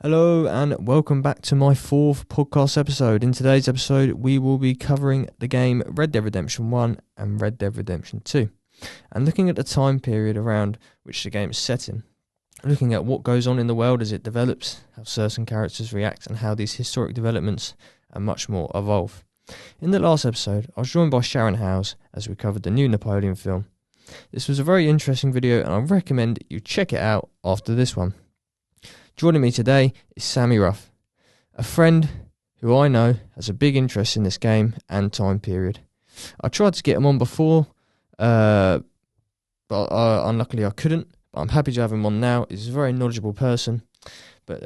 Hello and welcome back to my fourth podcast episode. In today's episode, we will be covering the game Red Dead Redemption 1 and Red Dead Redemption 2, and looking at the time period around which the game is set in, looking at what goes on in the world as it develops, how certain characters react, and how these historic developments and much more evolve. In the last episode, I was joined by Sharon Howes as we covered the new Napoleon film. This was a very interesting video and I recommend you check it out after this one. Joining me today is Sammy Ruff, a friend who I know has a big interest in this game and time period. I tried to get him on before, but unluckily I couldn't. But I'm happy to have him on now. He's a very knowledgeable person. But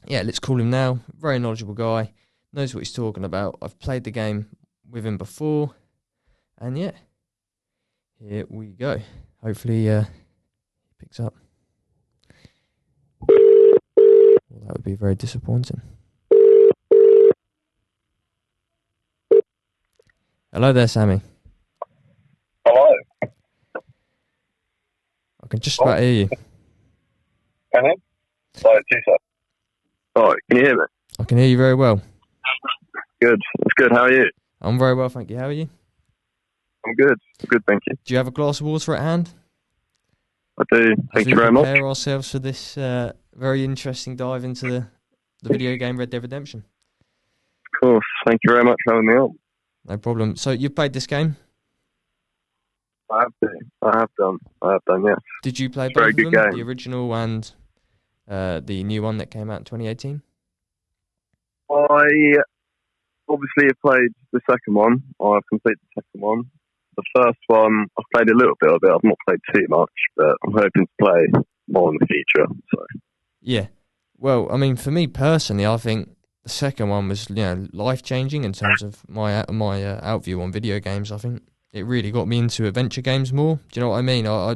let's call him now. Very knowledgeable guy, knows what he's talking about. I've played the game with him before, and yeah, here we go. Hopefully he picks up. Well, that would be very disappointing. Hello there, Sammy. Hello. I can just about hear you. Can you? Sorry, 2 seconds. Alright, can you hear me? I can hear you very well. Good. It's good. How are you? I'm very well, thank you. How are you? I'm good. Good, thank you. Do you have a glass of water at hand? I do. Thank you very much. Prepare ourselves for this very interesting dive into the video game Red Dead Redemption. Of course. Thank you very much for having me on. No problem. So you've played this game? I have done, yes. Did you play both Very of good them? game. The original and the new one that came out in 2018? I obviously have played the second one. I've completed the second one. The first one, I've played a little bit of it. I've not played too much, but I'm hoping to play more in the future. So. Yeah. Well, I mean, for me personally, I think the second one was, life-changing in terms of my outview on video games. I think it really got me into adventure games more. Do you know what I mean? I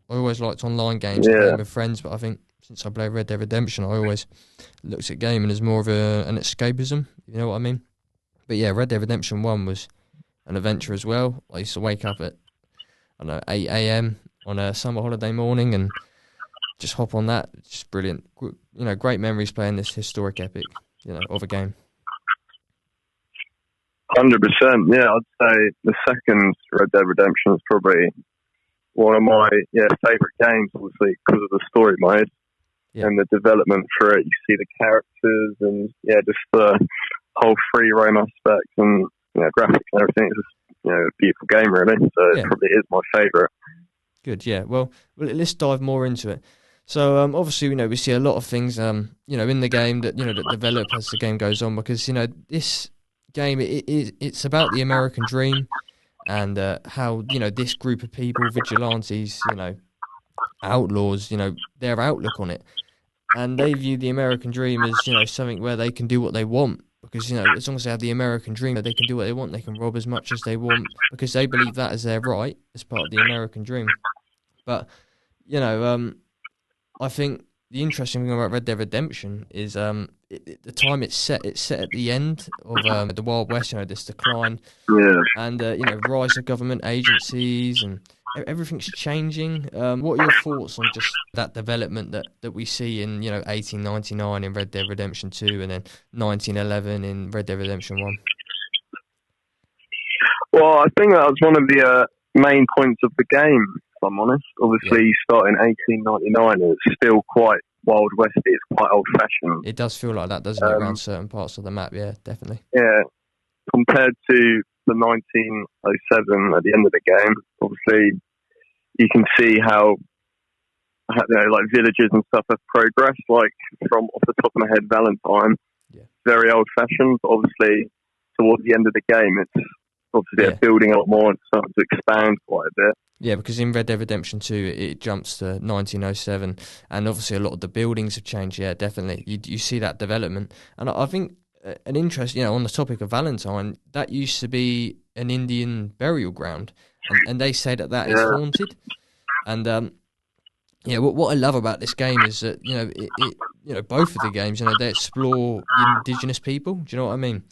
always liked online games, playing with friends, but I think since I played Red Dead Redemption, I always looked at gaming as more of an escapism. You know what I mean? But yeah, Red Dead Redemption 1 was an adventure as well. I used to wake up at 8 a.m. on a summer holiday morning and just hop on that. It's just brilliant. Great memories playing this historic epic, of a game. 100%. Yeah, I'd say the second Red Dead Redemption is probably one of my favourite games, obviously, because of the story mode and the development for it. You see the characters and just the whole free roam aspect and graphics and everything. It's just a beautiful game, really. So it probably is my favourite. Good. Yeah. Well, let's dive more into it. So obviously, we see a lot of things, in the game that that develop as the game goes on, because this game it's about the American dream and how this group of people, vigilantes, outlaws, their outlook on it, and they view the American dream as something where they can do what they want. Because, as long as they have the American dream, they can do what they want. They can rob as much as they want because they believe that is their right as part of the American dream. But, I think the interesting thing about Red Dead Redemption is the time it's set at the end of the Wild West, this decline and, rise of government agencies and everything's changing. What are your thoughts on just that development that we see in 1899 in Red Dead Redemption 2 and then 1911 in Red Dead Redemption 1? Well, I think that was one of the main points of the game, if I'm honest. Obviously, you start in 1899 and it's still quite Wild West. It's quite old-fashioned. It does feel like that, doesn't it, around certain parts of the map? Yeah, definitely. Yeah, compared to the 1907 at the end of the game, obviously you can see how villages and stuff have progressed. Like from off the top of my head, Valentine, very old fashioned. But obviously, towards the end of the game, it's obviously they're building a lot more and starting to expand quite a bit. Yeah, because in Red Dead Redemption 2, it jumps to 1907, and obviously a lot of the buildings have changed. Yeah, definitely. You see that development, and I think an interest, on the topic of Valentine, that used to be an Indian burial ground, and they say that is haunted. And what I love about this game is that both of the games, they explore indigenous people. Do you know what I mean?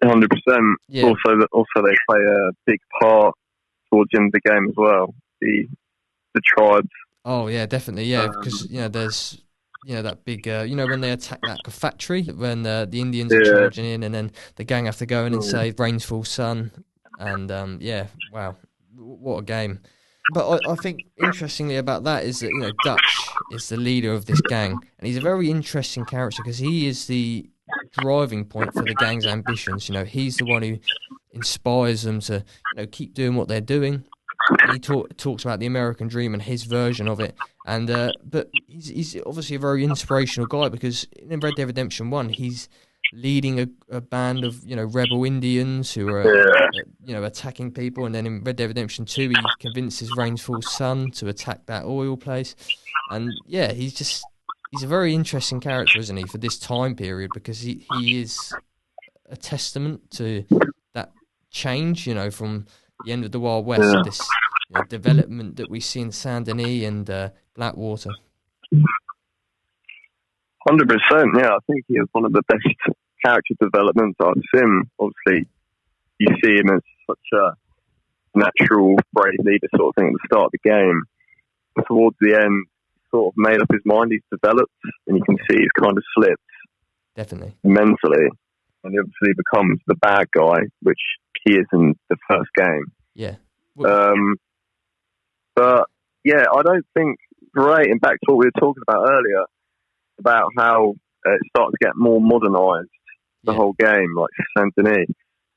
100%. Yeah. Also, they play a big part towards the end of the game as well. The tribes. Oh yeah, definitely. Yeah, because there's that big when they attack that factory, when the Indians are charging in, and then the gang have to go in and save Rainsfall Sun, and wow, what a game. But I think interestingly about that is that Dutch is the leader of this gang, and he's a very interesting character because he is the driving point for the gang's ambitions. He's the one who inspires them to keep doing what they're doing. And he talks about the American dream and his version of it, and but he's obviously a very inspirational guy because in Red Dead Redemption 1 he's leading a band of rebel Indians who are attacking people, and then in Red Dead Redemption 2 he convinces Rainsfall Sun to attack that oil place, and he's a very interesting character, isn't he, for this time period, because he is a testament to that change from the end of the Wild West to this development that we see in Saint Denis and Blackwater. 100%, yeah. I think he is one of the best character developments I've seen. Obviously, you see him as such a natural, brave leader sort of thing at the start of the game. But towards the end, he's sort of made up his mind, he's developed, and you can see he's kind of slipped. Definitely. Mentally. And he obviously becomes the bad guy, which he is in the first game. Yeah. But yeah, I don't think, relating back to what we were talking about earlier, about how it starts to get more modernised, the whole game, like Saint Denis.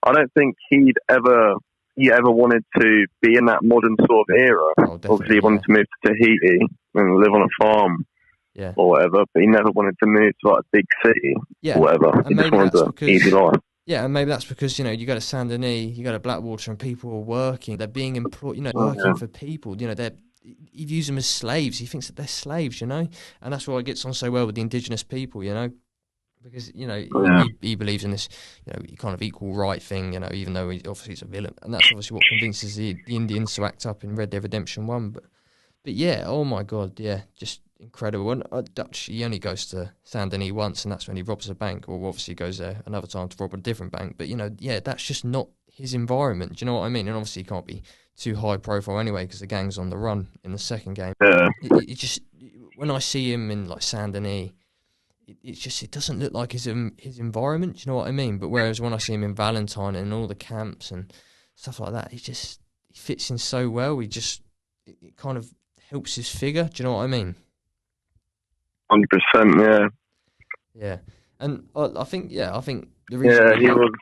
I don't think he ever wanted to be in that modern sort of era. Obviously, he wanted to move to Tahiti and live on a farm. Yeah. Or whatever, but he never wanted to move to like a big city or whatever. And he just wanted an easy life. Yeah, and maybe that's because, you go to Saint Denis, you go to Blackwater, and people are working. They're being employed, working for people. He views them as slaves. He thinks that they're slaves, and that's why he gets on so well with the indigenous people, because he believes in this, kind of equal right thing, even though he's a villain, and that's obviously what convinces the Indians to act up in Red Dead Redemption 1. But yeah, oh my god, yeah, just incredible. And Dutch, he only goes to Saint Denis once, and that's when he robs a bank, or obviously goes there another time to rob a different bank. But that's just not his environment. Do you know what I mean? And obviously he can't be too high profile anyway because the gang's on the run in the second game. Yeah. It just, when I see him in like Saint Denis, it doesn't look like his environment. Do you know what I mean? But whereas when I see him in Valentine and all the camps and stuff like that, he fits in so well. It kind of helps his figure. Do you know what I mean? 100%, yeah. Yeah, and I think the reason. Yeah, he was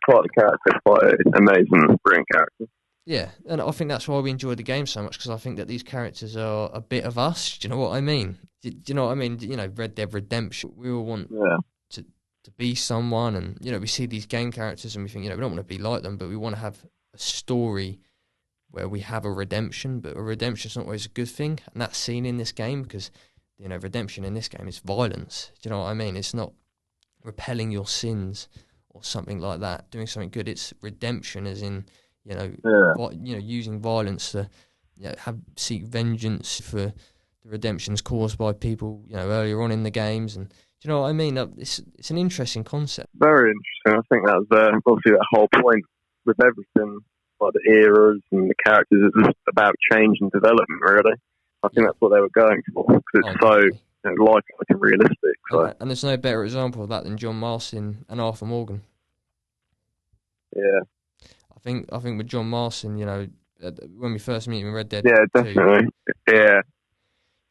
quite a character, quite an amazing, brilliant character. Yeah, and I think that's why we enjoy the game so much, because I think that these characters are a bit of us. Do you know what I mean? Do you know what I mean? Red Dead Redemption, we all want to be someone, and we see these game characters and we think we don't want to be like them, but we want to have a story where we have a redemption. But a redemption is not always a good thing, and that's seen in this game because redemption in this game is violence. Do you know what I mean? It's not repelling your sins or something like that, doing something good. It's redemption, as in using violence to seek vengeance for the redemptions caused by people earlier on in the games. And do you know what I mean? It's an interesting concept. Very interesting. I think that was obviously the whole point with everything, like the eras and the characters. It was about change and development, really. I think that's what they were going for, because it's so like and realistic. So. And there's no better example of that than John Marston and Arthur Morgan. Yeah. I think with John Marston, when we first meet him in Red Dead 2, definitely. Yeah.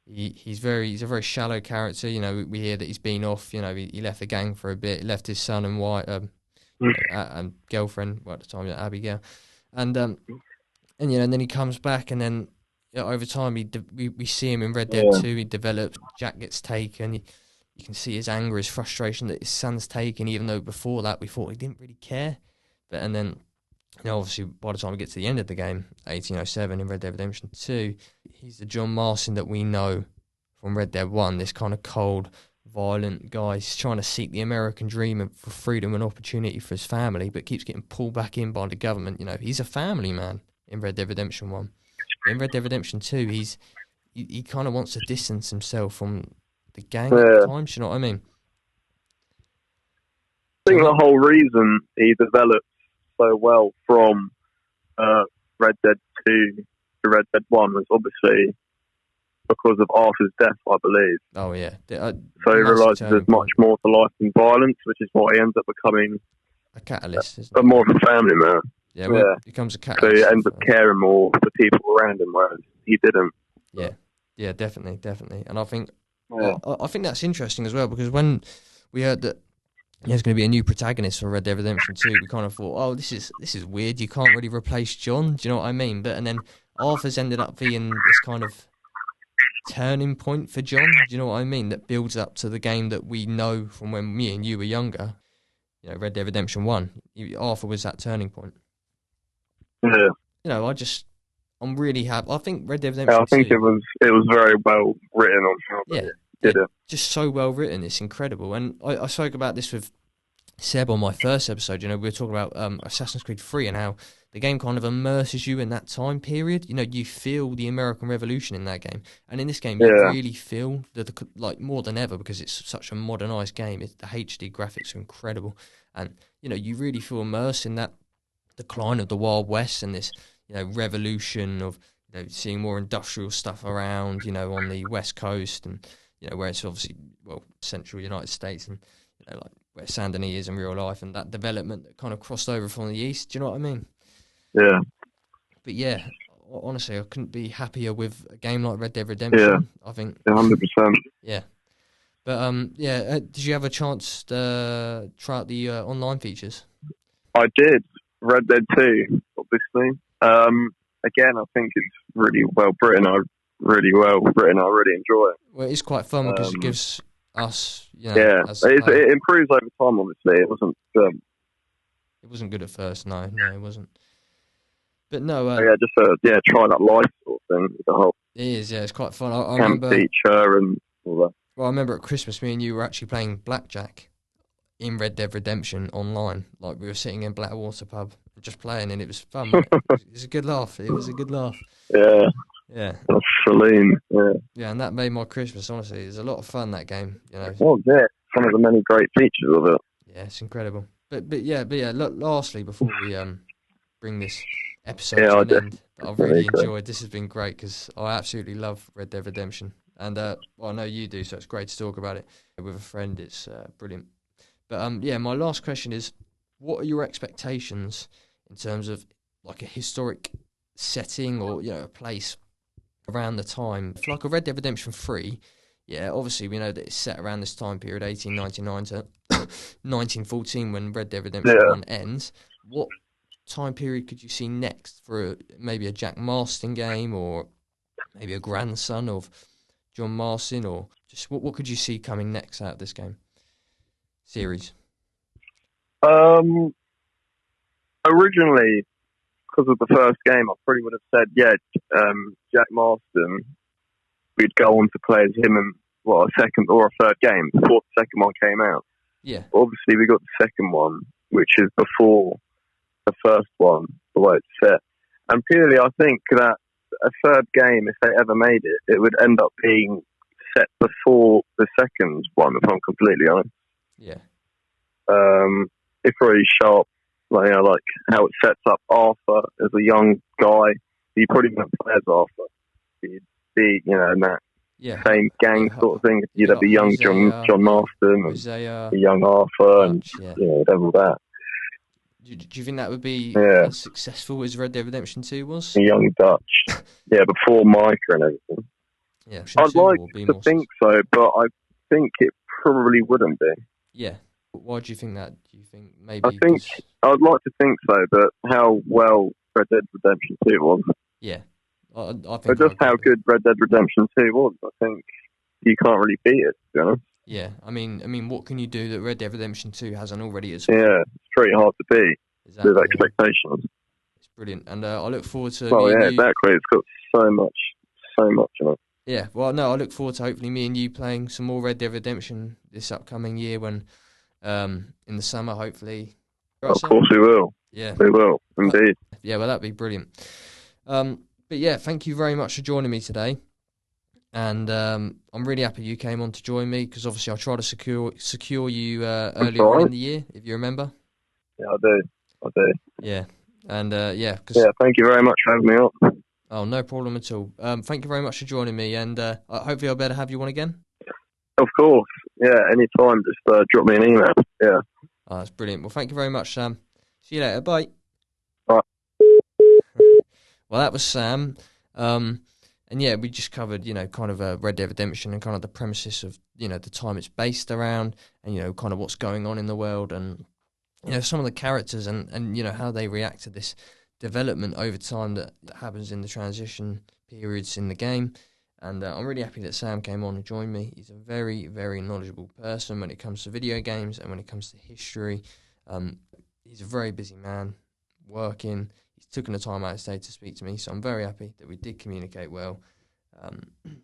He's a very shallow character. We hear that he's been off. He left the gang for a bit. He left his son and wife, and girlfriend at the time, Abigail, and then he comes back, and then over time we see him in Red Dead 2. He develops. Jack gets taken. You can see his anger, his frustration that his son's taken, even though before that we thought he didn't really care. And then, obviously, by the time we get to the end of the game, 1807 in Red Dead Redemption 2, he's the John Marston that we know from Red Dead 1, this kind of cold, violent guy. He's trying to seek the American dream for freedom and opportunity for his family, but keeps getting pulled back in by the government. He's a family man in Red Dead Redemption 1. In Red Dead Redemption 2, he kind of wants to distance himself from the gang at times, you know what I mean? think the whole reason he developed so well from Red Dead 2 to Red Dead 1 was obviously because of Arthur's death, I believe. Oh, yeah. So he realises there's much more to life than violence, which is why he ends up becoming a catalyst, more of a family man. Yeah, well, he becomes a catalyst. So he ends up caring more for people around him, whereas he didn't. Yeah, definitely. And I think I think that's interesting as well, because when we heard that there's going to be a new protagonist for Red Dead Redemption 2, we kind of thought, oh, this is weird. You can't really replace John. Do you know what I mean? And then Arthur's ended up being this kind of turning point for John. Do you know what I mean? That builds up to the game that we know from when me and you were younger. You know, Red Dead Redemption 1. Arthur was that turning point. Yeah. You know, I'm really happy. I think Red Dead Redemption 2... I think it was very well written on how they did it. Just so well written. It's incredible. And I spoke about this with Seb on my first episode. You know, we were talking about Assassin's Creed 3 and how the game kind of immerses you in that time period. You know, you feel the American Revolution in that game. And in this game, you really feel, like, more than ever, because it's such a modernised game. The HD graphics are incredible. And, you know, you really feel immersed in that decline of the Wild West and this, you know, revolution of, you know, seeing more industrial stuff around, you know, on the West Coast, and, you know, where it's obviously, well, central United States, and, you know, like where Saint Denis is in real life, and that development that kind of crossed over from the East. Do you know what I mean? Yeah. But yeah, honestly, I couldn't be happier with a game like Red Dead Redemption. Yeah. I think 100%. Yeah. But did you have a chance to try out the online features? I did. Red Dead 2, obviously. Again, I think it's really well written. I really enjoy it. Well, it's quite fun because it gives us, you know, it improves over time. Obviously, it wasn't. It wasn't good at first. No, it wasn't. But no, try that life sort of thing. The whole it is. Yeah, it's quite fun. I camp remember teacher and all that. Well, I remember at Christmas, me and you were actually playing blackjack in Red Dead Redemption online. Like, we were sitting in Blackwater pub just playing, and it was fun. It was a good laugh. Yeah. Yeah. Celine. Yeah. Yeah, and that made my Christmas, honestly. It was a lot of fun, that game. You know. Well, yeah. Some of the many great features of it. Yeah, it's incredible. But yeah. Look, lastly, before we bring this episode to an end, that I've really enjoyed. This has been great because I absolutely love Red Dead Redemption. And I know you do, so it's great to talk about it with a friend. It's brilliant. But my last question is, what are your expectations in terms of like a historic setting, or, you know, a place around the time? For like a Red Dead Redemption 3, obviously we know that it's set around this time period, 1899 to 1914, when Red Dead Redemption 1 ends. What time period could you see next for maybe a Jack Marston game, or maybe a grandson of John Marston, or just what could you see coming next out of this game series? Originally, because of the first game, I probably would have said, Jack Marston, we'd go on to play as him in, a second or a third game, before the second one came out. Yeah. Obviously, we got the second one, which is before the first one, the way it's set. And purely, I think that a third game, if they ever made it, it would end up being set before the second one, if I'm completely honest. Yeah. It's really sharp, like how it sets up Arthur as a young guy. You probably wouldn't play as Arthur. You'd be, in that same gang sort of thing. You'd have a young John Marston, and a young Arthur, and all that. Do you think that would be as successful as Red Dead Redemption 2 was? A young Dutch. Before Micah and everything. Yeah, I'd like to think so, but I think it probably wouldn't be. Yeah. Why do you think that? Do you think maybe... I'd like to think so, but how well Red Dead Redemption 2 was. Yeah. I think... But just how good Red Dead Redemption 2 was, I think you can't really beat it, to be honest. Yeah, I mean, what can you do that Red Dead Redemption 2 hasn't already as well? Yeah, it's pretty hard to beat with expectations. It's brilliant, and I look forward to... exactly. It's got so much in it. Yeah, well, no, I look forward to hopefully me and you playing some more Red Dead Redemption this upcoming year when, in the summer, hopefully. Right, of course we will. Yeah. We will, indeed. Yeah, well, that'd be brilliant. But yeah, thank you very much for joining me today. And I'm really happy you came on to join me because obviously I tried to secure you earlier on in the year, if you remember. Yeah, I do. Yeah, and thank you very much for having me on. Oh, no problem at all. Thank you very much for joining me, and hopefully I'll be able to have you on again. Of course, yeah, anytime. Just drop me an email. Yeah. Oh, that's brilliant. Well, thank you very much, Sam. See you later. Bye. Bye. Well, that was Sam. And yeah, we just covered, kind of Red Dead Redemption and kind of the premises of, the time it's based around and, kind of what's going on in the world and, some of the characters and how they react to this development over time that happens in the transition periods in the game. And I'm really happy that Sam came on and joined me. He's a very, very knowledgeable person when it comes to video games and when it comes to history. He's a very busy man, working. He's taken the time out of his day to speak to me, so I'm very happy that we did communicate well. And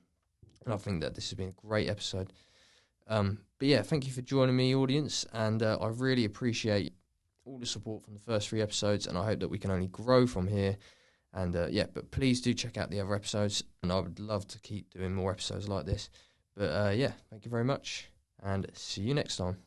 I think that this has been a great episode. But yeah, thank you for joining me, audience, and I really appreciate all the support from the first 3 episodes, and I hope that we can only grow from here. And but please do check out the other episodes, and I would love to keep doing more episodes like this. But thank you very much, and see you next time.